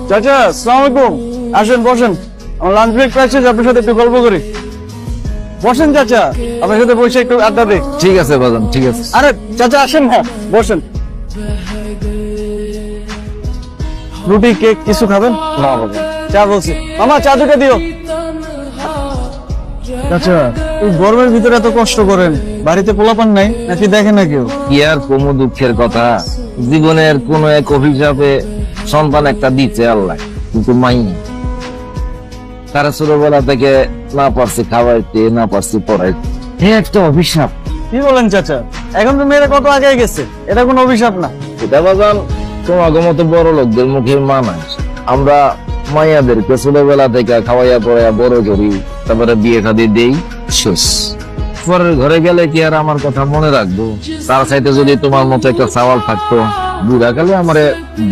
চাচা, আসসালামু আলাইকুম। আসেন বসেন, আমার লাঞ্চ ব্রেক পাচ্ছি, আপনার সাথে একটু গল্প করি। বসেন চাচা, আপনার সাথে বসে একটু আড্ডা দিই। ঠিক আছে বাজান, ঠিক আছে। আরে চাচা আসেন না, বসেন। রুটি কেক কিছু খাবেন? না বাজান। চা বলছি। মামা চা দুটো দিও। চাচা, এই গরমের ভিতরে এত কষ্ট করেন, বাড়িতে পোলাপান নাই নাকি দেখে না কেউ? কি আর কোনো দুঃখের কথা, জীবনের কোন এক অভিশাপে সন্তান একটা দিচ্ছে আল্লাহ, কিন্তু মাই তারা ছোটবেলা থেকে না পারছি খাওয়াইতে, না পারছি পড়াইতে, একটা অভিশাপ। কি বলেন চাচা? এখন তো মেয়েরা কত আগে গেছে, এটা কোনো অভিশাপ না। এটা বাজান তোমাকে মতো বড় লোকদের মুখে মানায়। আমরা মাইয়াদেরকে ছোটবেলা থেকে খাওয়াইয়া পড়াইয়া বড় করি, তারপরে বিয়ে শাদী দেই, শেষ। পরের ঘরে গেলে কি আর আমার কথা মনে রাখবো? তার চাইতে যদি তোমার মতো একটা সওয়াল থাকতো, বুড়া কালে আমারে